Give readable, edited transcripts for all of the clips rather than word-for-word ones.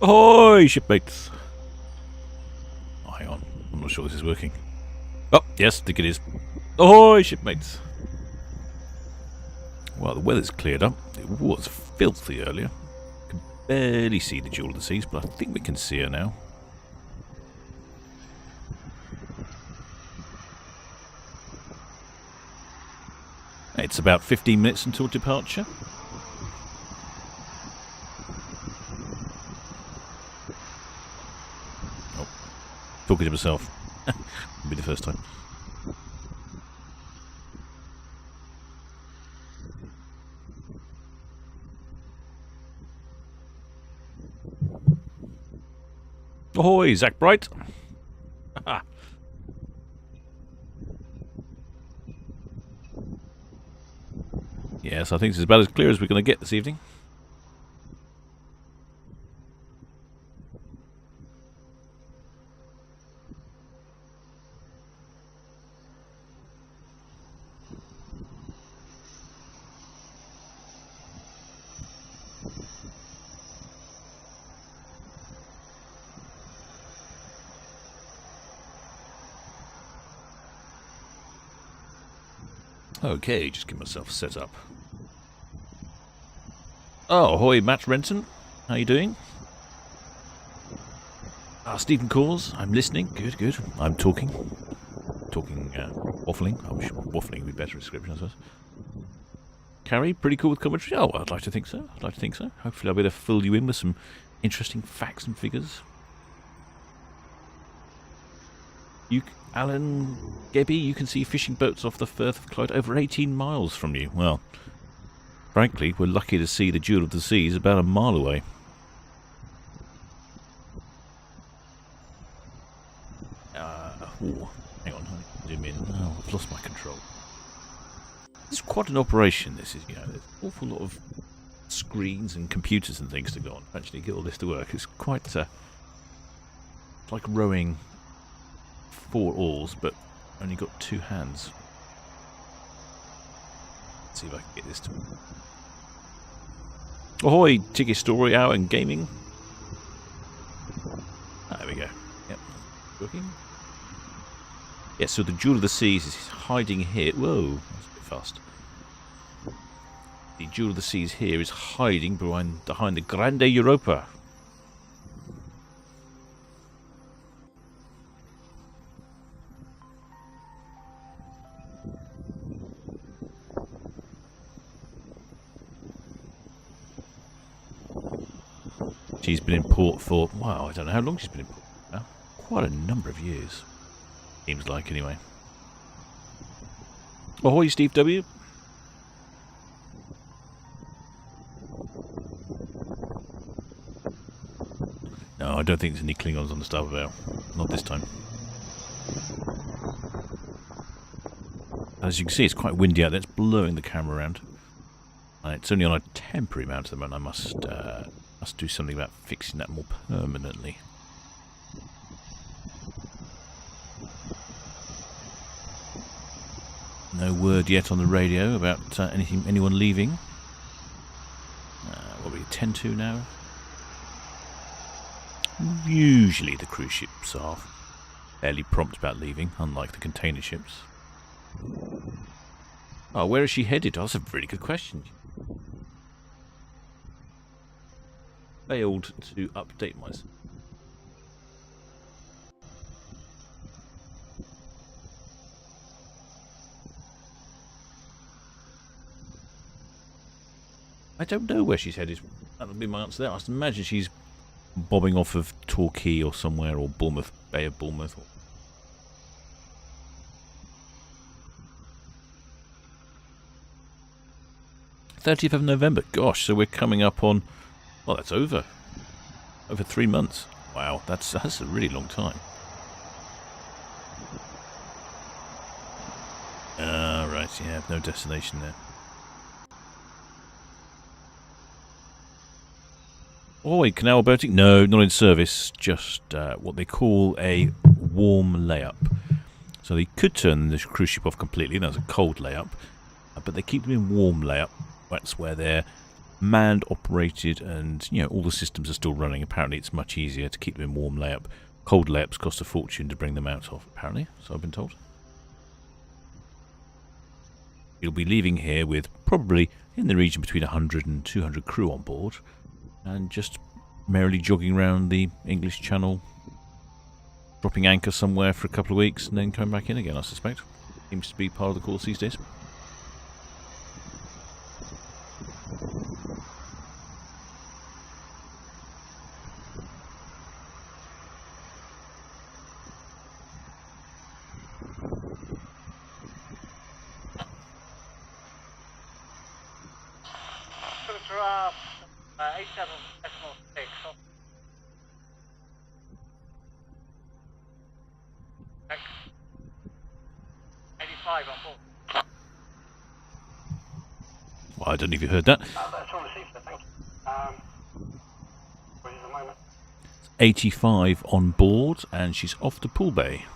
Ahoy, shipmates! Oh, hang on. I'm not sure this is working. Oh, yes, I think it is. Ahoy, shipmates! Well, the weather's cleared up. It was filthy earlier. Could barely see the Jewel of the Seas, but I think we can see her now. It's about 15 minutes until departure. Oh, talking to myself. It'll be the first time. Ahoy, Zach Bright! Yes, I think this is about as clear as we're going to get this evening. Okay, just get myself set up. Oh, ahoy, Matt Renton. How you doing? Stephen calls. I'm listening. Good, good. I'm talking. Waffling. Waffling would be a better description, I suppose. Carrie, pretty cool with commentary? Oh, I'd like to think so. Hopefully I'll be able to fill you in with some interesting facts and figures. Alan Gebby, you can see fishing boats off the Firth of Clyde over 18 miles from you. Well, frankly, we're lucky to see the Jewel of the Seas about a mile away. Hang on, zoom in. Oh, I've lost my control. It's quite an operation, this is, you know, there's an awful lot of screens and computers and things to go on to actually get all this to work. It's quite, it's like rowing 4 oars, but only got 2 hands. Let's see if I can get this to... Ahoy, Ticket Story Hour and Gaming. There we go. Yep, working. Yeah, so the Jewel of the Seas is hiding here. Whoa, that's a bit fast. The Jewel of the Seas here is hiding behind the Grande Europa. She's been in port for, wow, I don't know how long she's been in port now. Quite a number of years. Seems like, anyway. Ahoy, Steve W. No, I don't think there's any Klingons on the starboard bow. Not this time. As you can see, it's quite windy out there. It's blowing the camera around. And it's only on a temporary mount at the moment. I must do something about fixing that more permanently. No word yet on the radio about anyone leaving. What are we, 10-2 now? Usually the cruise ships are fairly prompt about leaving, unlike the container ships. Oh, where is she headed? Oh, that's a really good question. Failed to update myself. I don't know where she's headed. That'll be my answer there. I imagine she's bobbing off of Torquay or somewhere, or Bournemouth, Bay of Bournemouth. 30th of November. Gosh, so we're coming up on... Well, that's over 3 months. Wow, that's a really long time. Right, yeah, no destination there. Oh, canal boating? No, not in service. Just what they call a warm layup. So they could turn the cruise ship off completely. That's a cold layup, but they keep them in warm layup. That's where they're manned, operated, and all the systems are still running. Apparently it's much easier to keep them in warm layup. Cold layups cost a fortune to bring them out of, apparently, so I've been told. You'll be leaving here with probably in the region between 100 and 200 crew on board, and just merrily jogging around the English Channel, dropping anchor somewhere for a couple of weeks, and then coming back in again, I suspect. Seems to be part of the course these days. Draft 87 decimal 6. 85 on board. Well, I don't know if you heard that. That's all received, sir, thank you. Wait a moment. 85 on board, and she's off to Pool Bay.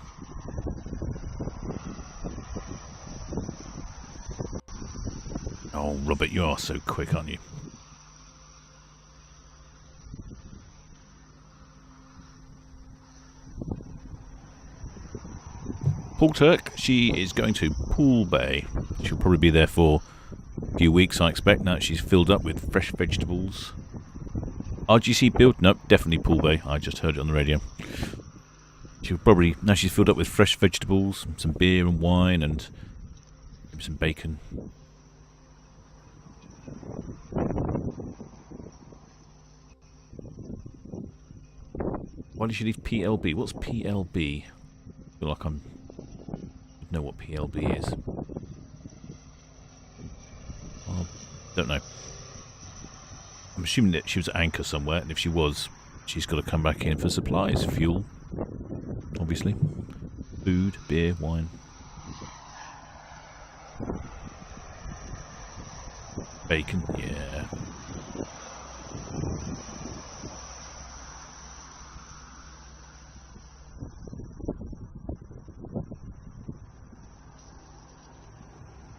Oh, Robert, you are so quick, aren't you? Paul Turk, she is going to Pool Bay. She'll probably be there for a few weeks, I expect, now that she's filled up with fresh vegetables. RGC build? Nope, definitely Pool Bay. I just heard it on the radio. She'll probably, now she's filled up with fresh vegetables, some beer and wine, and maybe some bacon. Why did she leave PLB? What's PLB? I feel like I know what PLB is. Well, don't know. I'm assuming that she was at anchor somewhere, and if she was, she's got to come back in for supplies, fuel, obviously, food, beer, wine, bacon. Yeah.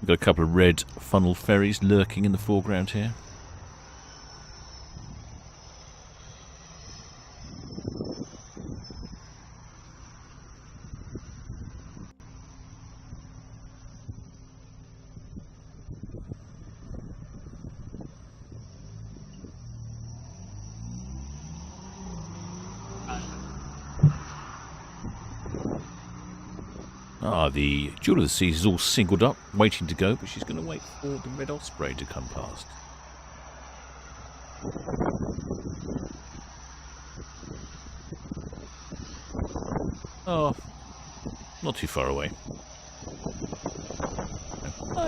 We've got a couple of red funnel ferries lurking in the foreground here. The Jewel of the Seas is all singled up, waiting to go, but she's going to wait for the Red Osprey to come past. Oh, not too far away.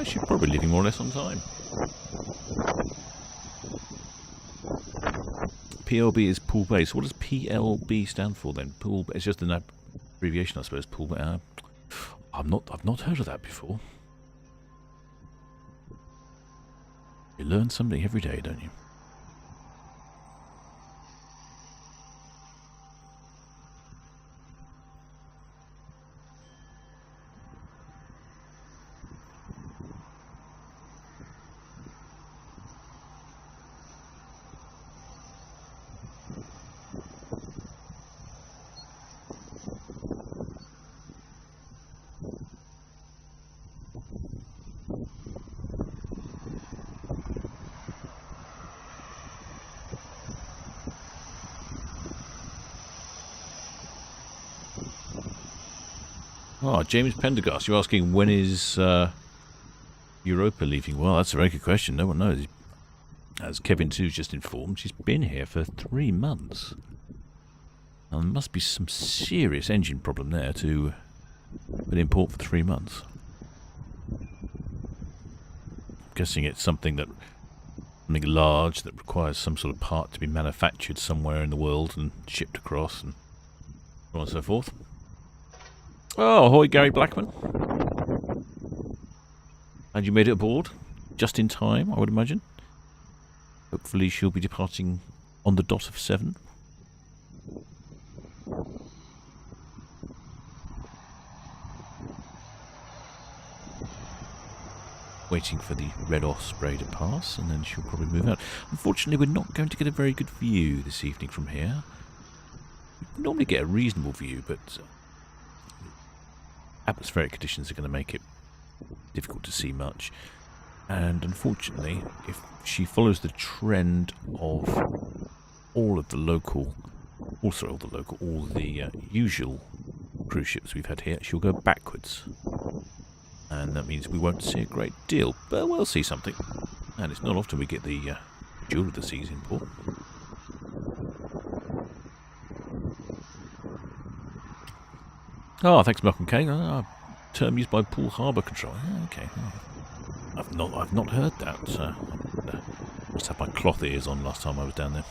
She's probably leaving more or less on time. PLB is Pool Bay. So what does PLB stand for then? Pool. It's just an abbreviation, I suppose. Pool Bay. I've not heard of that before. You learn something every day, don't you? Oh, James Pendergast, you're asking when is Europa leaving? Well, that's a very good question. No one knows. As Kevin 2's just informed, she's been here for 3 months. And there must be some serious engine problem there to put in port for 3 months. I'm guessing it's something large that requires some sort of part to be manufactured somewhere in the world and shipped across and so on and so forth. Oh, ahoy, Gary Blackman. And you made it aboard just in time, I would imagine. Hopefully she'll be departing on the dot of 7. waiting for the red osprey to pass, and then she'll probably move out. Unfortunately, we're not going to get a very good view this evening from here. We normally get a reasonable view, but atmospheric conditions are going to make it difficult to see much. And unfortunately, if she follows the trend of all the usual cruise ships we've had here, she'll go backwards. And that means we won't see a great deal, but we'll see something. And it's not often we get the Jewel of the Seas in port. Oh, thanks, Malcolm K. Term used by Poole Harbour Control. Okay. I've not heard that. Must have my cloth ears on last time I was down there.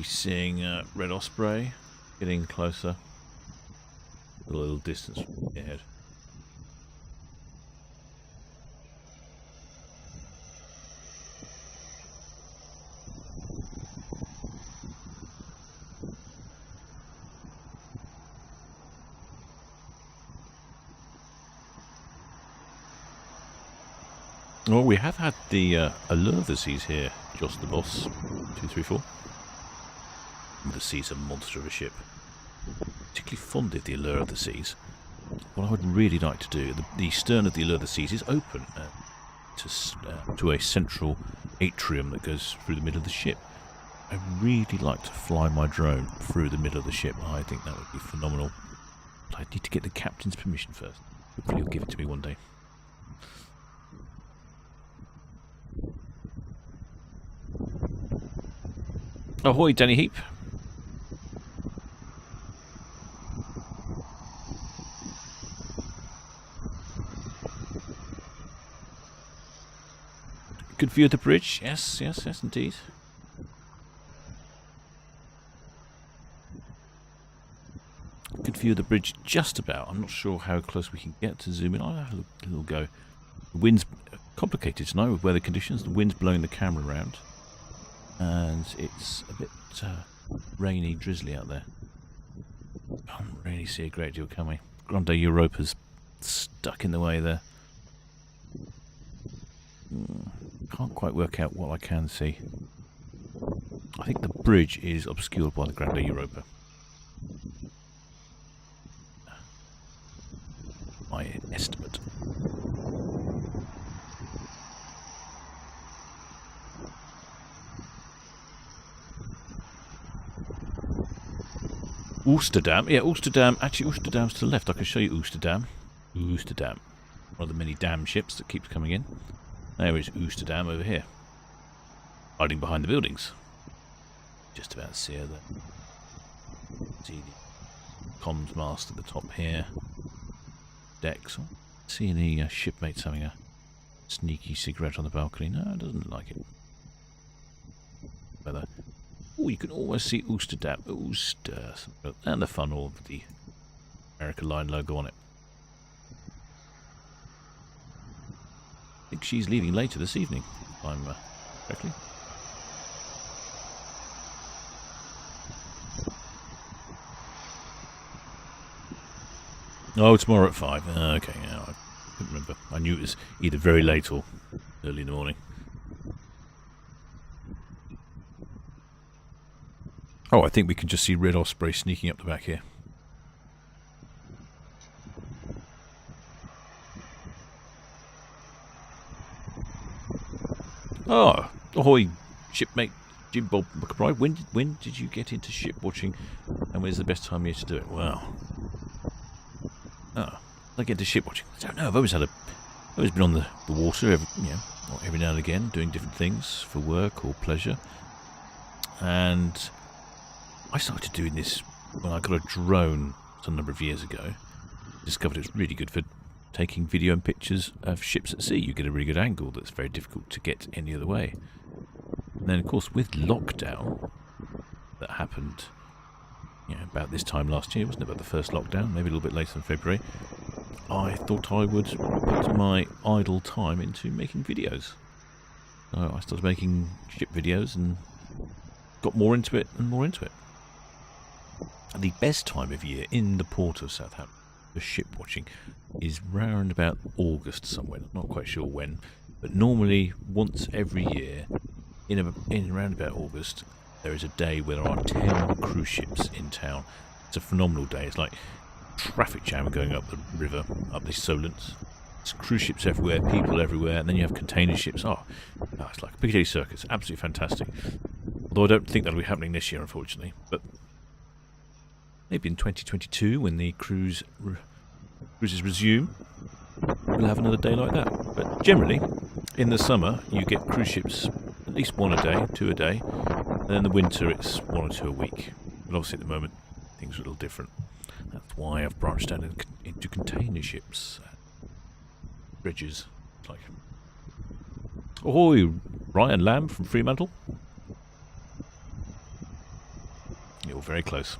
Seeing red osprey getting closer, a little distance ahead. Well, we have had the Allure of the Seas here, Joss the Boss, 234. The Sea's a monster of a ship. Particularly fond of the Allure of the Seas. What I would really like to do, the stern of the Allure of the Seas is open to a central atrium that goes through the middle of the ship. I'd really like to fly my drone through the middle of the ship. I think that would be phenomenal. But I need to get the captain's permission first. Hopefully he'll give it to me one day. Ahoy, Danny Heap. Good view of the bridge. Yes, indeed. Good view of the bridge, just about. I'm not sure how close we can get to zoom in. I'll have a little go. The wind's complicated tonight with weather conditions. The wind's blowing the camera around. And it's a bit rainy, drizzly out there. Can't really see a great deal, can we? Grande Europa's stuck in the way there. Can't quite work out what I can see. I think the bridge is obscured by the Grande Europa. My estimate. Oosterdam. Yeah, Oosterdam. Actually, Oosterdam's to the left. I can show you Oosterdam. Oosterdam. One of the many dam ships that keeps coming in. There is Oosterdam over here. Hiding behind the buildings. Just about see her there. See the comms mast at the top here. Decks. See any shipmates having a sneaky cigarette on the balcony? No, it doesn't look like it. Weather. Oh, you can almost see Oosterdam. Ooster. And the funnel with the America Line logo on it. I think she's leaving later this evening, if I'm correctly. Oh, tomorrow at 5. Okay, yeah, I couldn't remember. I knew it was either very late or early in the morning. Oh, I think we can just see Red Osprey sneaking up the back here. Oh, ahoy, shipmate Jim Bob McBride. When did you get into ship watching, and when's the best time of year to do it? Wow. Oh, I get into ship watching. I don't know. I've always been on the water, every now and again, doing different things for work or pleasure. And I started doing this when I got a drone some number of years ago. Discovered it's really good for taking video and pictures of ships at sea. You get a really good angle that's very difficult to get any other way. And then, of course, with lockdown that happened, about this time last year, wasn't it? About the first lockdown, maybe a little bit later than February. I thought I would put my idle time into making videos. So I started making ship videos and got more into it and more into it. And the best time of year in the Port of Southampton for ship watching is round about August somewhere. Not quite sure when, but normally once every year in around about August there is a day where there are 10 cruise ships in town. It's a phenomenal day. It's like traffic jam going up the river, up the Solent. It's cruise ships everywhere, people everywhere, and then you have container ships. It's like a Piccadilly Circus. Absolutely fantastic. Although I don't think that'll be happening this year, unfortunately. But maybe in 2022, when the cruises resume, we'll have another day like that. But generally, in the summer, you get cruise ships at least one a day, two a day, and then in the winter it's one or two a week. But obviously at the moment, things are a little different. That's why I've branched out into container ships. Bridges. Like, ahoy, Ryan Lamb from Fremantle. You're very close.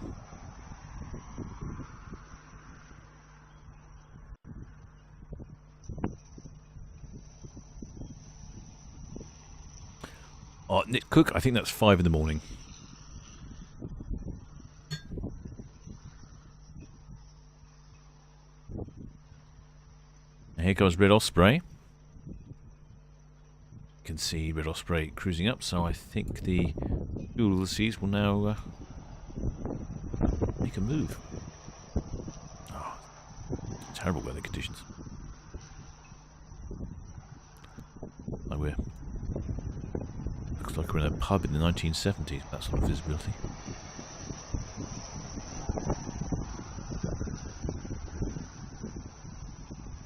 Nick Cook, I think that's 5 in the morning. Here goes Red Osprey. You can see Red Osprey cruising up, so I think the Jewel of the Seas will now make a move. Terrible weather conditions. Looks like we're in a pub in the 1970s, that sort of visibility.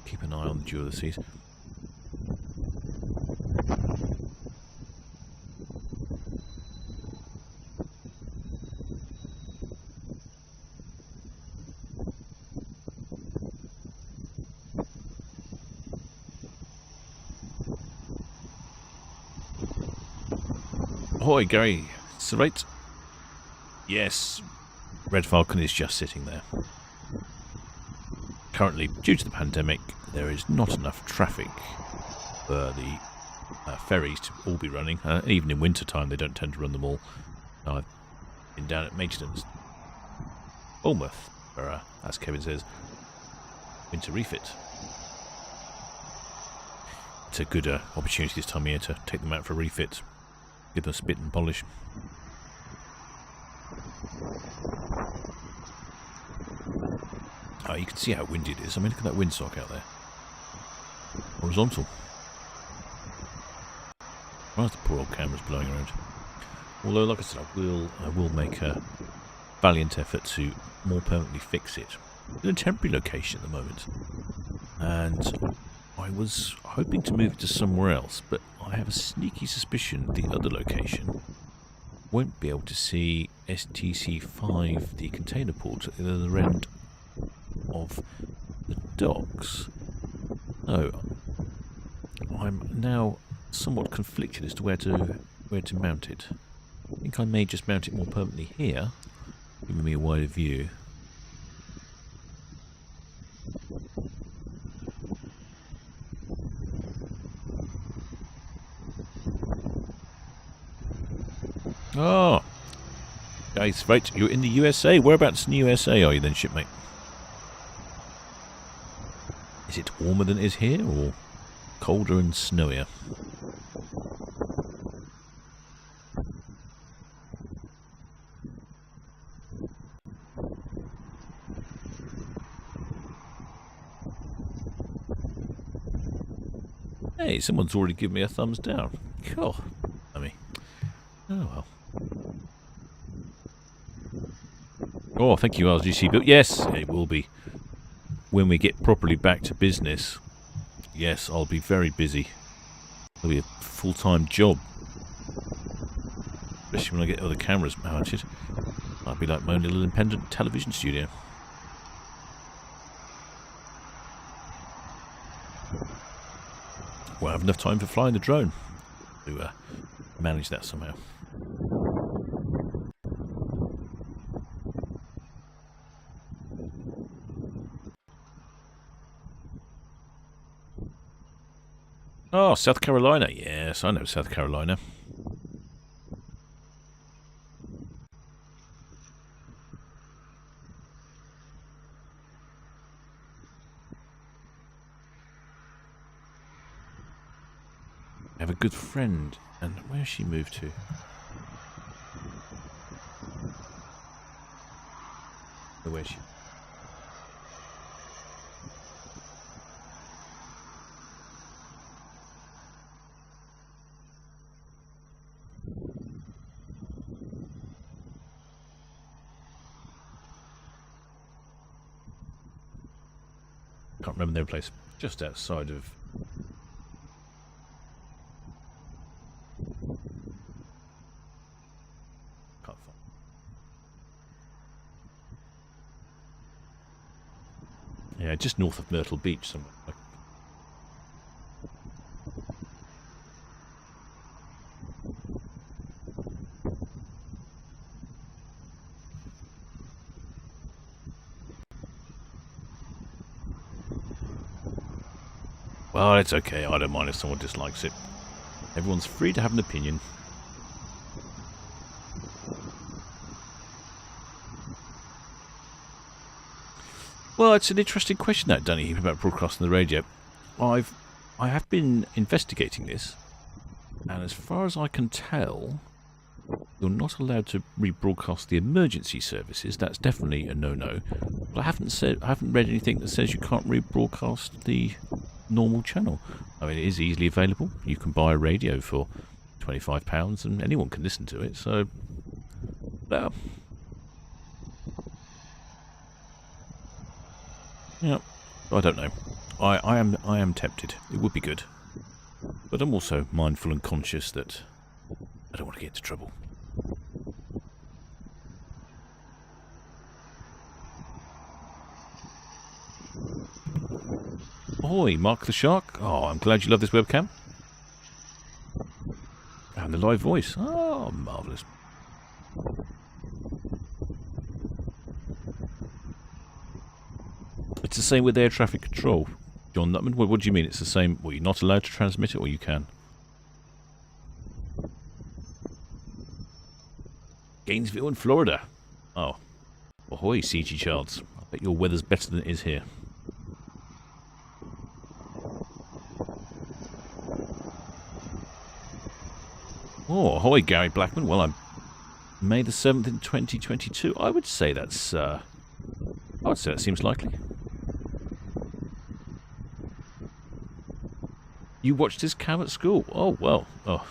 Keep an eye on the Jewel of the Seas. Ahoy, Gary. Right. Yes, Red Falcon is just sitting there. Currently, due to the pandemic, there is not enough traffic for the ferries to all be running. Even in winter time, they don't tend to run them all. I've been down at maintenance Bournemouth for, as Kevin says, winter refit. It's a good opportunity this time of year to take them out for a refit. Give them a spit and polish. You can see how windy it is. I mean, look at that windsock out there. Horizontal. Why the poor old camera's blowing around? Although, like I said, I will make a valiant effort to more permanently fix it. It's in a temporary location at the moment. And I was hoping to move it to somewhere else, but I have a sneaky suspicion the other location won't be able to see STC5, the container port, at the other end of the docks. No, I'm now somewhat conflicted as to where to mount it. I think I may just mount it more permanently here, giving me a wider view. Oh, guys, right, you're in the USA. Whereabouts in the USA are you then, shipmate? Is it warmer than it is here, or colder and snowier? Hey, someone's already given me a thumbs down. Cool. I mean, oh well. Oh, thank you, RGC. But yes, it will be. When we get properly back to business, yes, I'll be very busy. It'll be a full-time job. Especially when I get other cameras mounted. I'll be like my own little independent television studio. Won't have enough time for flying the drone to manage that somehow. Oh, South Carolina. Yes, I know South Carolina. I have a good friend. And where has she moved to? Where is she? Can't remember their place. Just outside of. Can't find. Yeah, just north of Myrtle Beach somewhere. Well, it's okay. I don't mind if someone dislikes it. Everyone's free to have an opinion. Well, it's an interesting question, that, Danny, about broadcasting the radio. I have been investigating this, and as far as I can tell, you're not allowed to rebroadcast the emergency services. That's definitely a no-no. But I haven't read anything that says you can't rebroadcast the normal channel. I mean, it is easily available. You can buy a radio for £25 and anyone can listen to it. So, well, yeah, I don't know. I am tempted. It would be good, but I'm also mindful and conscious that I don't want to get into trouble. Ahoy, Mark the Shark. Oh, I'm glad you love this webcam. And the live voice. Oh, marvellous. It's the same with air traffic control. John Nutman, what do you mean it's the same? Well, you're not allowed to transmit it, or you can? Gainesville in Florida. Oh. Ahoy, CG Charles. I bet your weather's better than it is here. Oh, ahoy, Gary Blackman. Well, I'm May the 7th in 2022. I would say that seems likely. You watched his cam at school? Oh, well. Oh,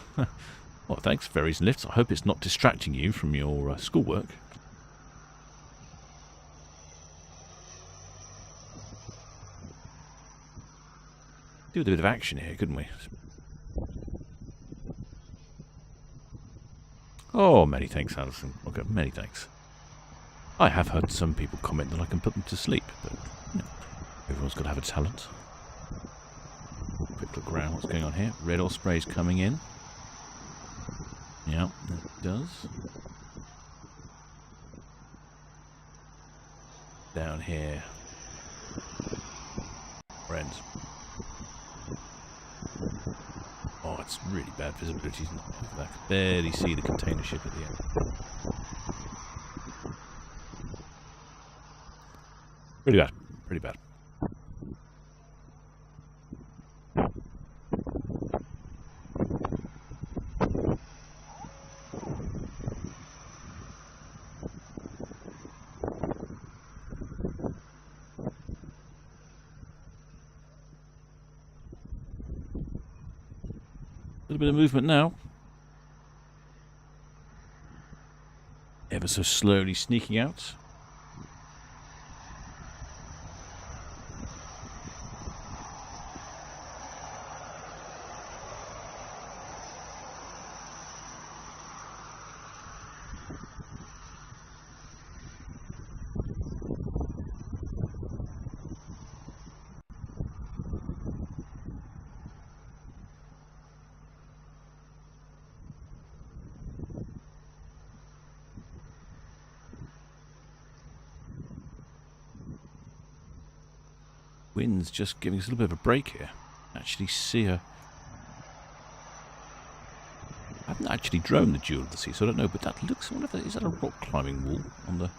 well, thanks, Ferries and Lifts. I hope it's not distracting you from your schoolwork. Do with a bit of action here, couldn't we? Oh, many thanks, Alison. Okay, many thanks. I have heard some people comment that I can put them to sleep, but you know, everyone's got to have a talent. Quick look around, what's going on here? Red Osprey's coming in. Yeah, it does. Down here. Friends. Oh, it's really bad visibility, isn't it? I can barely see the container ship at the end. Pretty bad. Pretty bad. A little bit of movement now. Ever so slowly sneaking out. Wind's just giving us a little bit of a break here. Actually see her actually droned the Jewel of the Sea, so I don't know, but that looks... Is that a rock climbing wall on the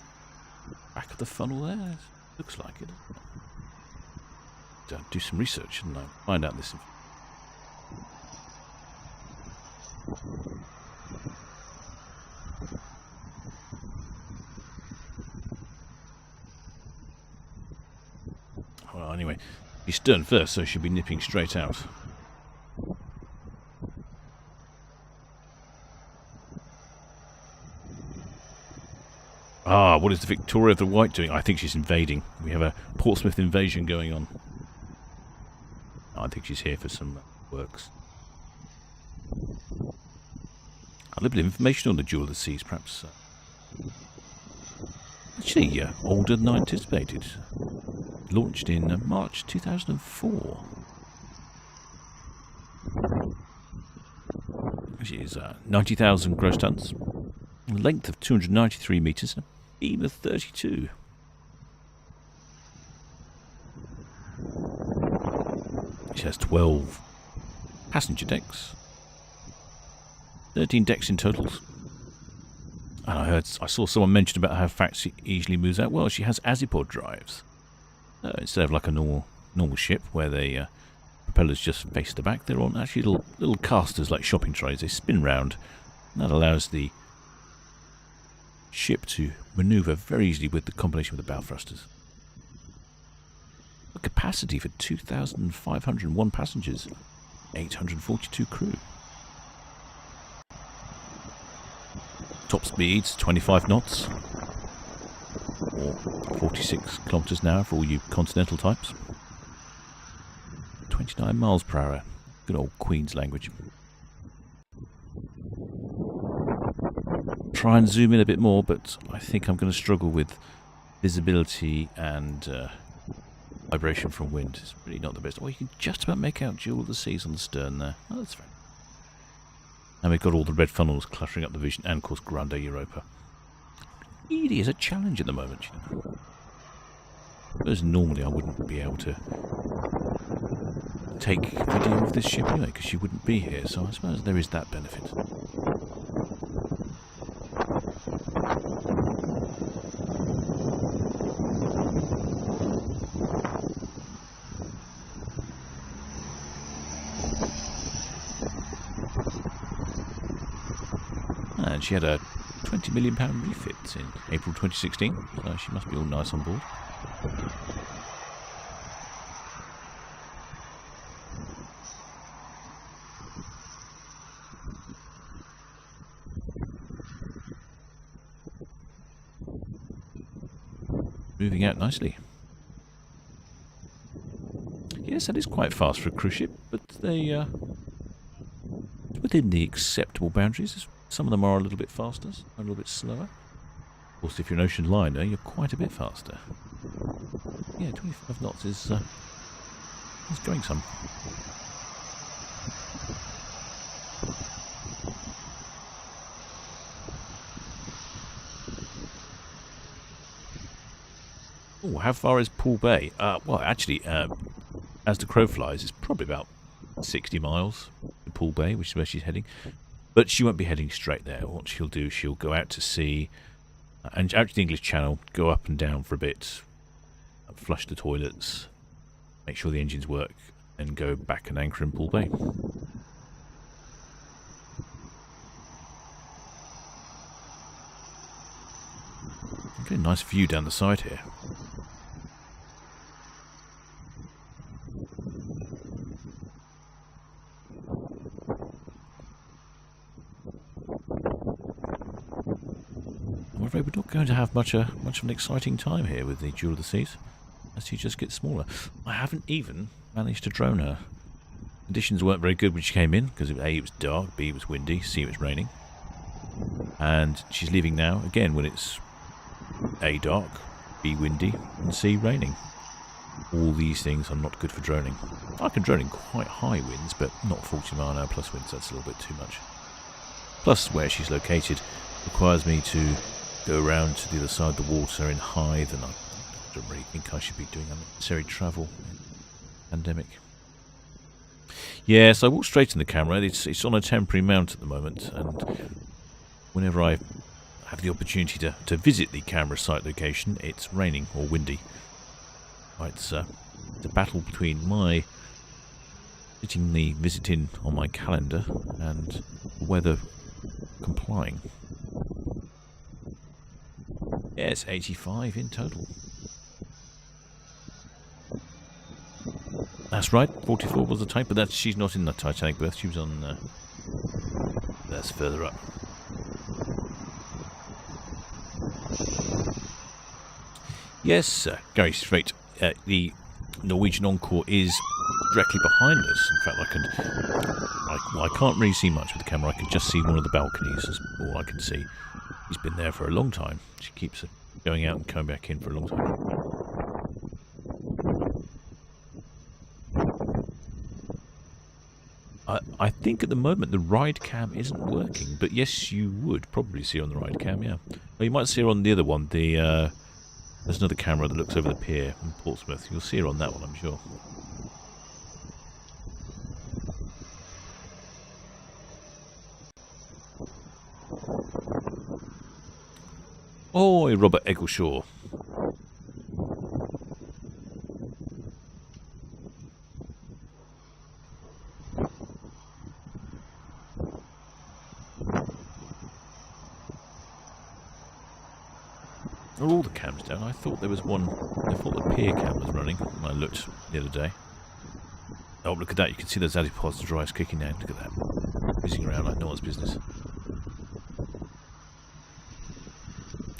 back of the funnel there? It looks like it. Do some research, shouldn't I? Find out this. Well, anyway, she's stern first, so she'll be nipping straight out. Ah, what is the Victoria of the White doing? I think she's invading. We have a Portsmouth invasion going on. I think she's here for some works. A little bit of information on the Jewel of the Seas, perhaps. Actually, older than I anticipated. Launched in March 2004. Which is 90,000 gross tons. A length of 293 metres and a beam of 32. She has 12 passenger decks. 13 decks in total. And I saw someone mention about how fast she easily moves out. Well, she has Azipod drives. Instead of like a normal ship where the propellers just face the back, they're on actually little casters like shopping trays. They spin round. And that allows the ship to manoeuvre very easily with the combination with the bow thrusters. A capacity for 2,501 passengers, 842 crew. Top speeds 25 knots, or 46 kilometres an hour for all you continental types. 29 miles per hour. Good old Queen's language. Try and zoom in a bit more, but I think I'm going to struggle with visibility and vibration from wind. It's really not the best. Oh, you can just about make out Jewel of the Seas on the stern there. Oh, that's fine. And we've got all the red funnels cluttering up the vision, and of course Grande Europa. Really is a challenge at the moment, you know. Whereas normally I wouldn't be able to take video of this ship anyway, because she wouldn't be here, so I suppose there is that benefit. And she had a £20 million refit in April 2016, so she must be all nice on board. Moving out nicely. Yes, that is quite fast for a cruise ship, but they within the acceptable boundaries. Some of them are a little bit faster, a little bit slower. Of course, if you're an ocean liner, you're quite a bit faster. Yeah, 25 knots is going some. Oh, how far is Poole Bay? Well, actually, as the crow flies, it's probably about 60 miles to Poole Bay, which is where she's heading. But she won't be heading straight there. What she'll do, she'll go out to sea, and out to the English Channel, go up and down for a bit, flush the toilets, make sure the engines work, and go back and anchor in Poole Bay. Okay, nice view down the side here. I'm afraid we're not going to have much of an exciting time here with the Jewel of the Seas, as she just gets smaller. I haven't even managed to drone her. Conditions weren't very good when she came in, because A, it was dark, B, it was windy, C, it was raining. And she's leaving now, again, when it's A, dark, B, windy, and C, raining. All these things are not good for droning. I can drone in quite high winds, but not 40 mile an hour plus winds, that's a little bit too much. Plus, where she's located requires me to go around to the other side of the water in Hythe, and I don't really think I should be doing unnecessary travel in the pandemic. Yes, I walked straight in the camera. It's on a temporary mount at the moment, and whenever I have the opportunity to visit the camera site location, it's raining or windy. It's a battle between my fitting the visit in on my calendar and the weather complying. Yes, 85 in total. That's right, 44 was the type, but she's not in the Titanic berth. She was on. That's further up. Yes, Gary Strait. The Norwegian Encore is directly behind us. In fact, I can't really see much with the camera. I can just see one of the balconies. That's all I can see. He's been there for a long time. She keeps going out and coming back in for a long time. I think at the moment the ride cam isn't working, but yes, you would probably see her on the ride cam, yeah. Well, you might see her on the other one. There's another camera that looks over the pier in Portsmouth. You'll see her on that one, I'm sure. Oi, Robert Eggleshaw. Are all the cams down? I thought there was one. I thought the pier cam was running when I looked the other day. Oh, look at that. You can see those adipods, the drives kicking down. Look at that. Whizzing around like no one's business.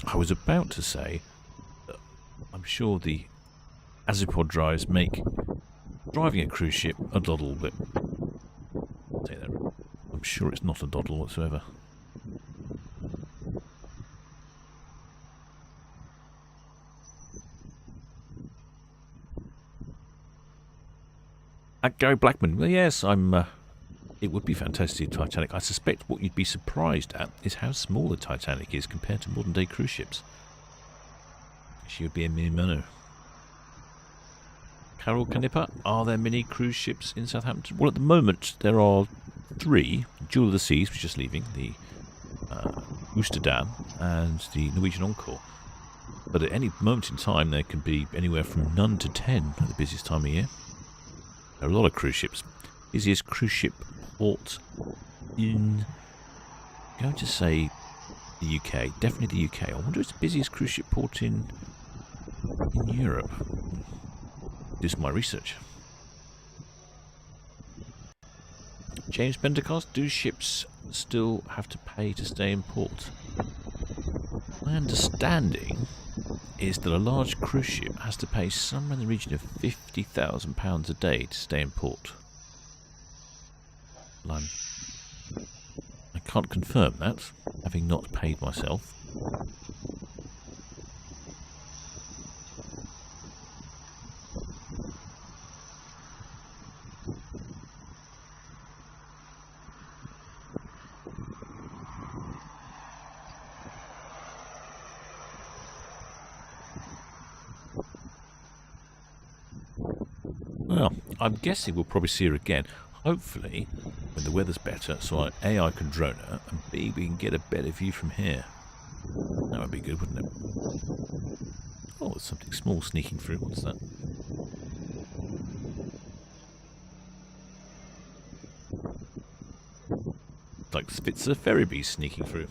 I was about to say that I'm sure the azipod drives make driving a cruise ship a doddle, but say that. I'm sure it's not a doddle whatsoever. Gary Blackman. Well, yes, it would be fantastic, Titanic. I suspect what you'd be surprised at is how small the Titanic is compared to modern-day cruise ships. She would be a mere minnow. Carol Canepa, are there many cruise ships in Southampton? Well, at the moment, there are 3. Jewel of the Seas, which is just leaving, the Oosterdam, and the Norwegian Encore. But at any moment in time, there can be anywhere from none to 10 at the busiest time of year. There are a lot of cruise ships. Busiest cruise ship port in, I'm going to say the UK. Definitely the UK. I wonder if it's the busiest cruise ship port in Europe. Do some of my research. James Pentecost, do ships still have to pay to stay in port? My understanding is that a large cruise ship has to pay somewhere in the region of £50,000 a day to stay in port. Well, I can't confirm that, having not paid myself. Well, I'm guessing we'll probably see her again. Hopefully, when the weather's better, so I can drone her, and B, we can get a better view from here. That would be good, wouldn't it? Oh, there's something small sneaking through. What's that? Like Spitzer ferry bees sneaking through.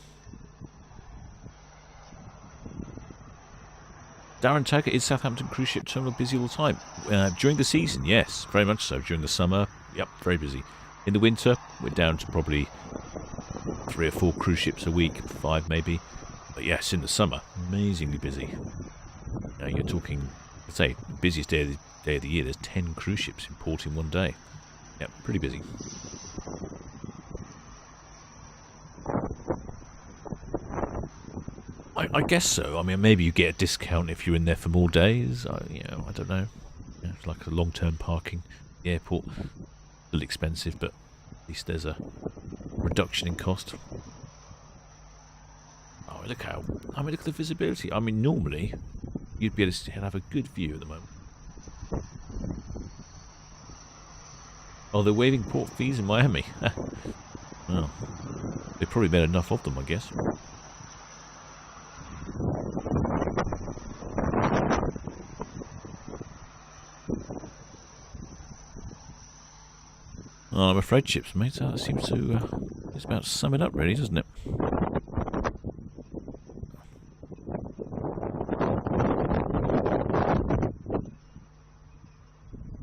Darren Tucker, is Southampton cruise ship terminal busy all the time? During the season, yes, very much so. During the summer, yep, very busy. In the winter, we're down to probably 3 or 4 cruise ships a week, 5 maybe. But yes, in the summer, amazingly busy. Now you're talking, let's say, busiest day of the year, there's 10 cruise ships in port in one day. Yep, pretty busy. I guess so. I mean, maybe you get a discount if you're in there for more days. I don't know. It's like a long-term parking. The airport, a little expensive, but at least there's a reduction in cost. Oh, look at the visibility. I mean, normally you'd be able to have a good view at the moment. Oh, they're waiving port fees in Miami. Well, they probably made enough of them, I guess. Well, I'm afraid, ships, mate. That seems to it's about to sum it up, really, doesn't it?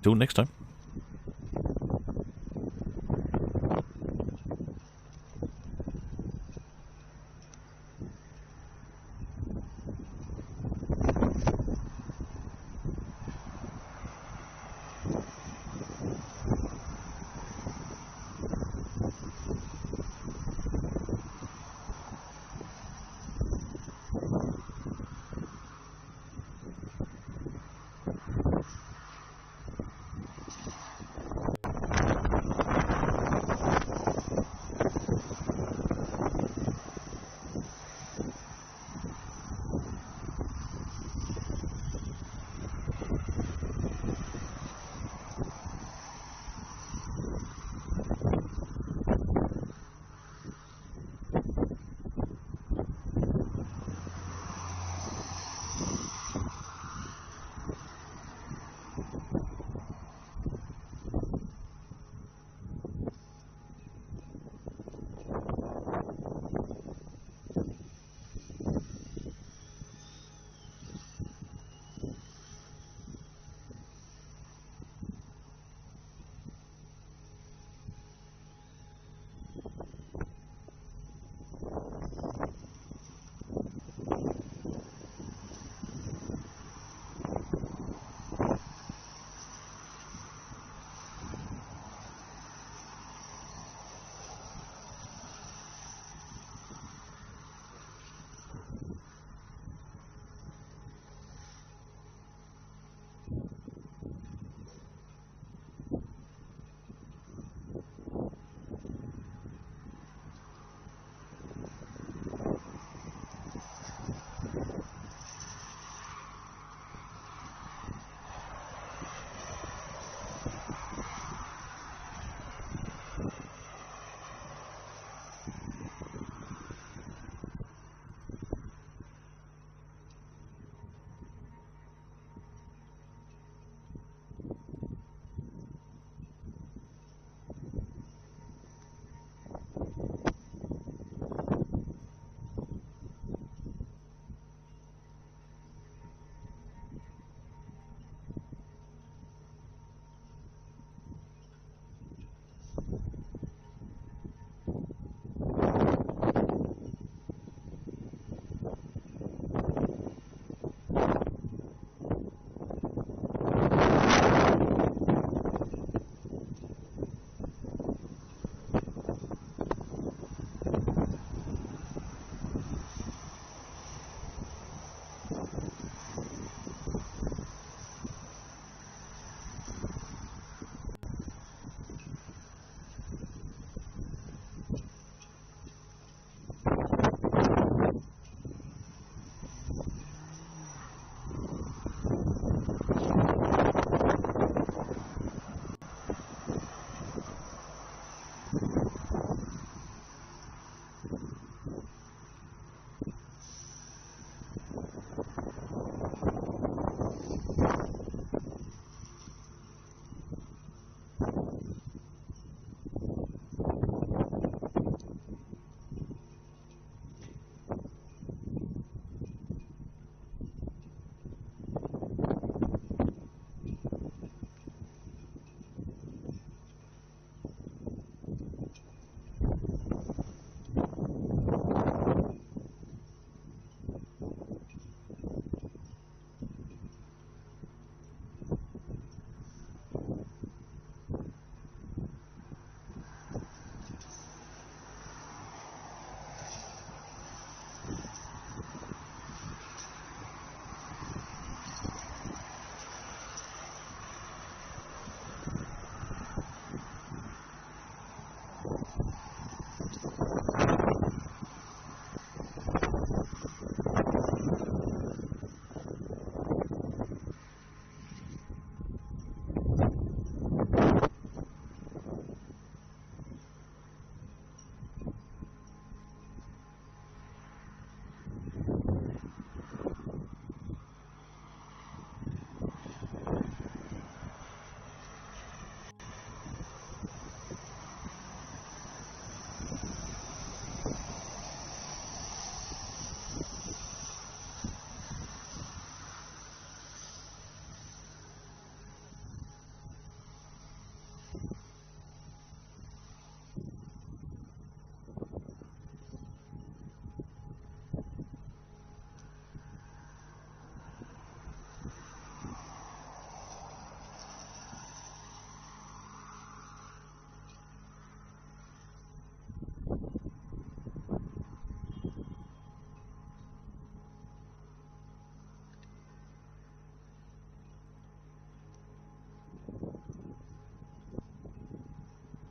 Till next time.